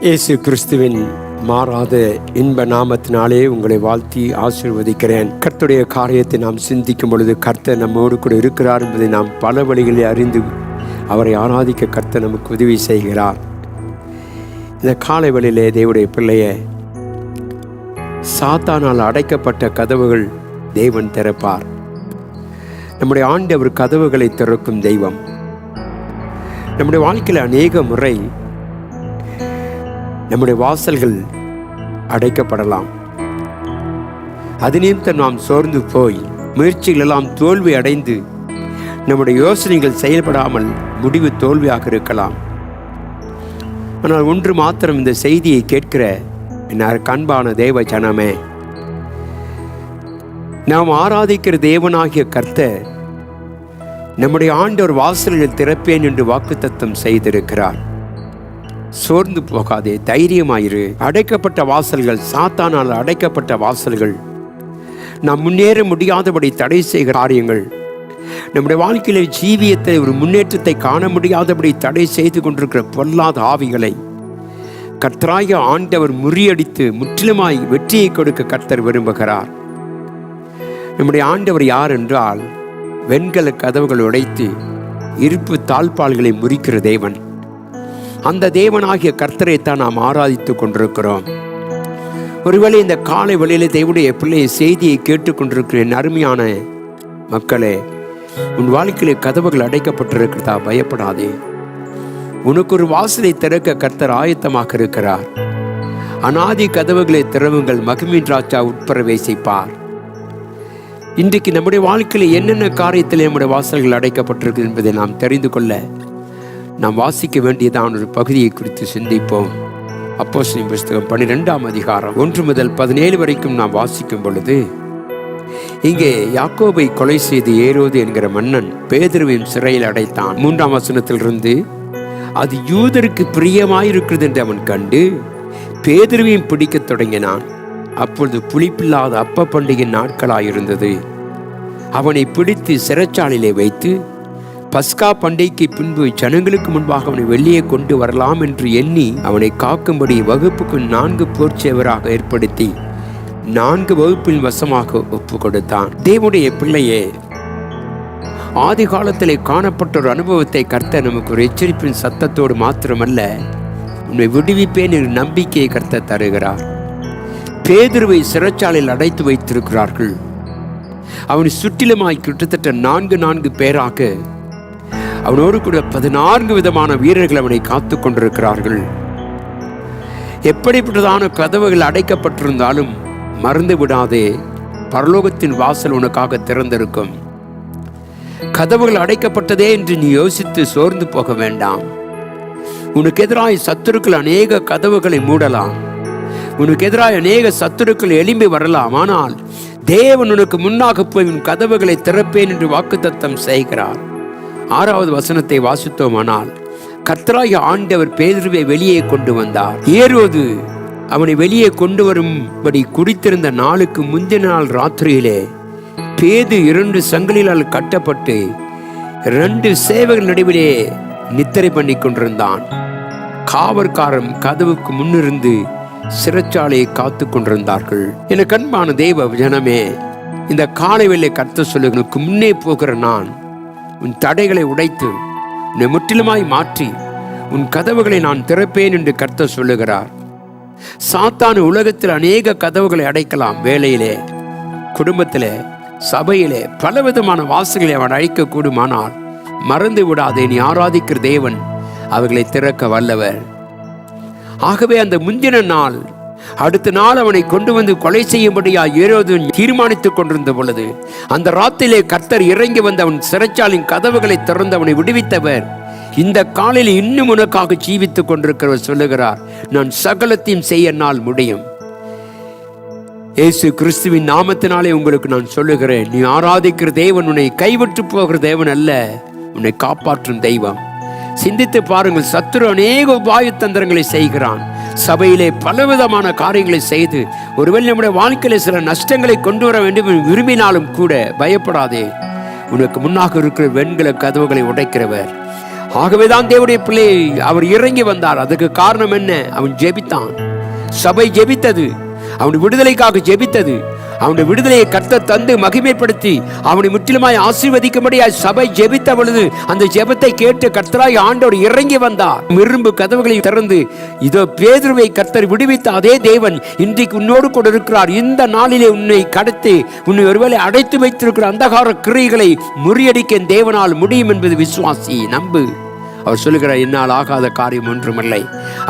இயேசு கிறிஸ்துவின் மாறாத இன்ப நாமத்தினாலே உங்களை வாழ்த்தி ஆசீர்வதிக்கிறேன். கர்த்தருடைய காரியத்தை நாம் சிந்திக்கும் பொழுது கர்த்தர் நம்மோடு கூட இருக்கிறார் என்பதை நாம் பல வழிகளில் அறிந்து அவரை ஆராதிக்க கர்த்தர் நமக்கு உதவி செய்கிறார். இந்த காலை வேளையிலே தேவனுடைய பிள்ளைய சாத்தானால் அடைக்கப்பட்ட கதவுகள் தேவன் திறப்பார். நம்முடைய ஆண்டவர் கதவுகளை திறக்கும் தெய்வம். நம்முடைய வாழ்க்கையில் அநேக முறை நம்முடைய வாசல்கள் அடைக்கப்படலாம். அது நிமித்தம் நாம் சோர்ந்து போய் முயற்சிகள் எல்லாம் தோல்வி அடைந்து நம்முடைய யோசனைகள் செயல்படாமல் முடிவு தோல்வியாக இருக்கலாம். ஆனால் ஒன்று மாத்திரம் இந்த செய்தியை கேட்கிற என் அன்பான தேவ ஜனமே, நாம் ஆராதிக்கிற தேவனாகிய கர்த்தர் நம்முடைய ஆண்டவர் வாசல்கள் திறப்பேன் என்று வாக்குத்தத்தம் செய்திருக்கிறார். சோர்ந்து போகாதே, தைரியமாயிரு. அடைக்கப்பட்ட வாசல்கள், சாத்தானால் அடைக்கப்பட்ட வாசல்கள், நாம் முன்னேற முடியாதபடி தடை செய்கிற காரியங்கள், நம்முடைய வாழ்க்கையில ஜீவியத்தை ஒரு முன்னேற்றத்தை காண முடியாதபடி தடை செய்து கொண்டிருக்கிற பொல்லாத ஆவிகளை கர்த்தராகிய ஆண்டவர் முறியடித்து முற்றிலுமாய் வெற்றியை கொடுக்க கர்த்தர் விரும்புகிறார். நம்முடைய ஆண்டவர் யார் என்றால், வெண்கல கதவுகள் உடைத்து இருப்பு தாழ்பால்களை முறிக்கிற தேவன். அந்த தேவனாகிய கர்த்தரைத்தான் நாம் ஆராதித்துக் கொண்டிருக்கிறோம். ஒருவேளை இந்த காலை வேளையிலே தேவனுடைய பிள்ளையை செய்தியை கேட்டுக்கொண்டிருக்கிற என் அருமையான மக்களே, உன் வாழ்க்கையிலே கதவுகள் அடைக்கப்பட்டிருக்கிறதா? பயப்படாதே. உனக்கு ஒரு வாசலை திறக்க கர்த்தர் ஆயத்தமாக இருக்கிறார். அநாதி கதவுகளை திறவுங்கள், மகிமின் ராஜா உட்பிரவேசிப்பார். இன்றைக்கு நம்முடைய வாழ்க்கையில என்னென்ன காரியத்தில் நம்முடைய வாசல்கள் அடைக்கப்பட்டிருக்கு என்பதை நாம் தெரிந்து கொள்ள நாம் வாசிக்க வேண்டியதான ஒரு பகுதியை குறித்து சிந்திப்போம். அப்போஸ்தலரின் புத்தகம் 12ஆம் அதிகாரம் 1 முதல் 17 வரைக்கும் நாம் வாசிக்கும் பொழுது, இங்கே யாக்கோபை கொலை செய்து ஏரோது என்கிற மன்னன் பேதுருவையும் சிறையில் அடைத்தான். 3ஆம் வசனத்திலிருந்து, அது யூதருக்கு பிரியமாயிருக்கிறது என்று அவன் கண்டு பேதுருவையும் பிடிக்க தொடங்கினான். அப்பொழுது புளிப்பில்லாத அப்ப பண்டிகை நாட்களாயிருந்தது. அவனை பிடித்து சிறைச்சாலையிலே வைத்து பஸ்கா பண்டிகைக்கு பின்பு ஜனங்களுக்கு முன்பாக அவனை வெளியே கொண்டு வரலாம் என்று எண்ணி அவனை காக்கும்படி வகுப்புக்கு 4 போர்ச்சேவராக ஏற்படுத்தி 4 வகுப்பின் வசமாக ஒப்பு கொடுத்தான். தேவனுடைய பிள்ளையே, ஆதி காலத்திலே காணப்பட்ட ஒரு அனுபவத்தை கர்த்தர் நமக்கு ஒரு எச்சரிப்பின் சத்தத்தோடு மாத்திரமல்ல, உன்னை விடுவிப்பேன் என்ற நம்பிக்கையை கர்த்தர் தருகிறார். பேதுருவை சிறைச்சாலையில் அடைத்து வைத்திருக்கிறார்கள். அவனை சுற்றிலுமாய் கிட்டத்தட்ட 4 பேராக அவனோடு கூட 14 விதமான வீரர்கள் அவனை காத்து கொண்டிருக்கிறார்கள். எப்படிப்பட்டதான கதவுகள் அடைக்கப்பட்டிருந்தாலும் மறந்து விடாதே, பரலோகத்தின் வாசல் உனக்காக திறந்திருக்கும். கதவுகள் அடைக்கப்பட்டதே என்று நீ யோசித்து சோர்ந்து போக வேண்டாம். உனக்கு எதிராய் சத்துருக்கள் அநேக கதவுகளை மூடலாம். உனக்கு எதிராய் அநேக சத்துருக்கள் எழும்பி வரலாம். ஆனால் தேவன் உனக்கு முன்னாக போய் உன் கதவுகளை திறப்பேன் என்று வாக்குத்தத்தம் செய்கிறார். 6வது வசனத்தை வாசித்தோமானால், கர்த்தராகிய ஆண்டவர் பேதுருவை வெளியே கொண்டு வந்தார். ஏரோது அவனை வெளியே கொண்டு வரும்படி குறித்திருந்த நாளுக்கு முந்தின நாள் ராத்திரியிலே பேது 2 சங்கிலிகளால் கட்டப்பட்டு 2 சேவகர்கள் நடுவிலே நித்திரை பண்ணி கொண்டிருந்தான். காவற்காரன் கதவுக்கு முன்னிருந்து சிறைச்சாலையை காத்து கொண்டிருந்தார்கள். என கண்பான தேவ ஜனமே, இந்த காலை வேளை கர்த்தர் சொல்லுக்கு முன்னே போகிற நான் உன் தடைகளை உடைத்து உன்னை முற்றிலுமாய் மாற்றி உன் கதவுகளை நான் திறப்பேன் என்று கர்த்தர் சொல்லுகிறார். சாத்தான் உலகத்தில் அநேக கதவுகளை அடைக்கலாம். வேலையிலே, குடும்பத்திலே, சபையிலே பலவிதமான வாசல்களை அவன் அழைக்கக்கூடுமானால் மறந்து விடாதே, நீ ஆராதிக்கிற தேவன் அவைகளை திறக்க வல்லவர். ஆகவே அந்த முந்தின நாள், அடுத்த நாள் அவனை கொண்டு வந்து கொலை செய்யும்படியா ஏரோது தீர்மானித்துக் கொண்டிருந்த பொழுது, அந்த ராத்திரிலே கர்த்தர் இறங்கி வந்து அவன் சிறைச்சாலின் கதவுகளை திறந்து அவனை விடுவித்தவர். இந்த காலையில் இன்னும் உனக்காக ஜீவித்துக் கொண்டிருக்கிறவர் சொல்லுகிறார், நான் சகலத்தையும் செய்ய நாள் முடியும். இயேசு கிறிஸ்துவின் நாமத்தினாலே உங்களுக்கு நான் சொல்லுகிறேன், நீ ஆராதிக்கிற தேவன் உன்னை கைவிட்டு போகிற தேவன் அல்ல, உன்னை காப்பாற்றும் தெய்வம். சிந்தித்து பாருங்கள், சத்துரு அநேக உபாய தந்திரங்களை செய்கிறான். சபையிலே பலவிதமான காரியங்களை செய்து ஒருவேளை நம்முடைய வாழ்க்கையில சில நஷ்டங்களை கொண்டு வர வேண்டும் விரும்பினாலும் கூட பயப்படாதே. உனக்கு முன்னாக இருக்கிற வெண்கல கதவுகளை உடைக்கிறவர், ஆகவேதான் தேவனுடைய பிள்ளை அவர் இறங்கி வந்தார். அதுக்கு காரணம் என்ன? அவன் ஜெபித்தான். சபை ஜெபித்தது, அவனுடைய விடுதலைக்காக ஜெபித்தது. அவனுடைய விடுதலையை கர்த்தர் தந்து மகிமைப்படுத்தி அவனை முற்றிலுமாய் ஆசீர்வதிக்கும்படியாய் சபை ஜெபித்த பொழுது அந்த ஜெபத்தை கேட்டு கர்த்தராய் ஆண்டவர் இறங்கி வந்தார். இரும்பு கதவுகளை திறந்து இதோ பேதுருவை கர்த்தர் விடுவித்த அதே தேவன் இன்றைக்கு உன்னோடு கூட இருக்கிறார். இந்த நாளிலே உன்னை கடத்தி உன்னை ஒருவேளை அடைத்து வைத்திருக்கிற அந்தகார கிரியைகளை முறியடிக்க தேவனால் முடியும் என்பது விசுவாசி, நம்பு. அவர் சொல்லுகிறார், என்னால் ஆகாத காரியம் ஒன்றுமில்லை.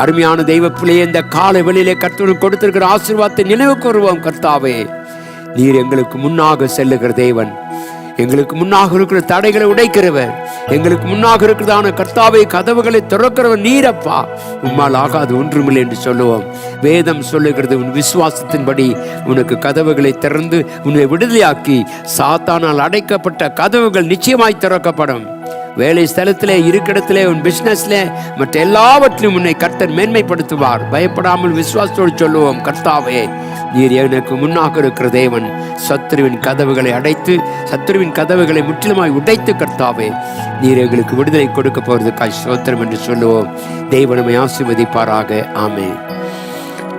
அருமையான தெய்வ பிள்ளையே, இந்த காலை வெளியிலே கர்த்தர் கொடுத்திருக்கிற ஆசீர்வாதத்தை நினைவு கூறுவோம். கர்த்தாவே, நீர் எங்களுக்கு முன்னாக செல்லுகிற தேவன், எங்களுக்கு முன்னாக இருக்கிற தடைகளை உடைக்கிறவர், எங்களுக்கு முன்னாக இருக்கிறதான கர்த்தாவை கதவுகளை திறக்கிறவர் நீரப்பா. உம்மால் ஆகாது ஒன்றுமில்லை என்று சொல்லுவோம். வேதம் சொல்லுகிறது, உன் விசுவாசத்தின்படி உனக்கு கதவுகளை திறந்து உன்னை விடுதலையாக்கி சாத்தானால் அடைக்கப்பட்ட கதவுகள் நிச்சயமாய் திறக்கப்படும். வேலை ஸ்தலத்திலே, இருக்கிடத்திலே, உன் பிசினஸ்ல, மற்ற எல்லாவற்றிலும் உன்னை கர்த்தர் மேன்மைப்படுத்துவார். பயப்படாமல் விசுவாசத்தோடு சொல்லுவோம், கர்த்தாவே, நீர் எனக்கு முன்னாக இருக்கிற தேவன். சத்துருவின் கதவுகளை அடைத்து, சத்துருவின் கதவுகளை முற்றிலுமாய் உடைத்து கர்த்தாவே, நீர் எங்களுக்கு விடுதலை கொடுக்க போறதுக்காய் ஸ்தோத்திரம் என்று சொல்லுவோம். தேவன் நம்மை ஆசீர்வதிப்பாராக. ஆமென்.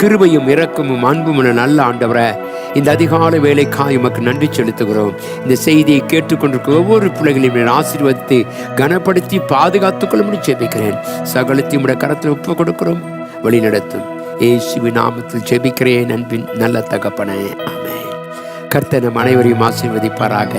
கிருபையும் இரக்கமும் அன்பும் நல்ல ஆண்டவரே, இந்த அதிகாலை வேலைக்காய் உமக்கு நன்றி செலுத்துகிறோம். இந்த செய்தியை கேட்டுக்கொண்டிருக்க ஒவ்வொரு பிள்ளைகளையும் ஆசீர்வதித்து கனப்படுத்தி பாதுகாத்துக் கொள்ள ஜெபிக்கிறேன். சகலத்தையும் உடைய கரத்தில் ஒப்பு கொடுக்கிறோம். வழி நடத்தும் இயேசுவின் நாமத்தில் ஜெபிக்கிறேன். அன்பின் நல்ல தகப்பனே, ஆமென். கர்த்தர் நம் அனைவரையும் ஆசீர்வதிப்பாராக.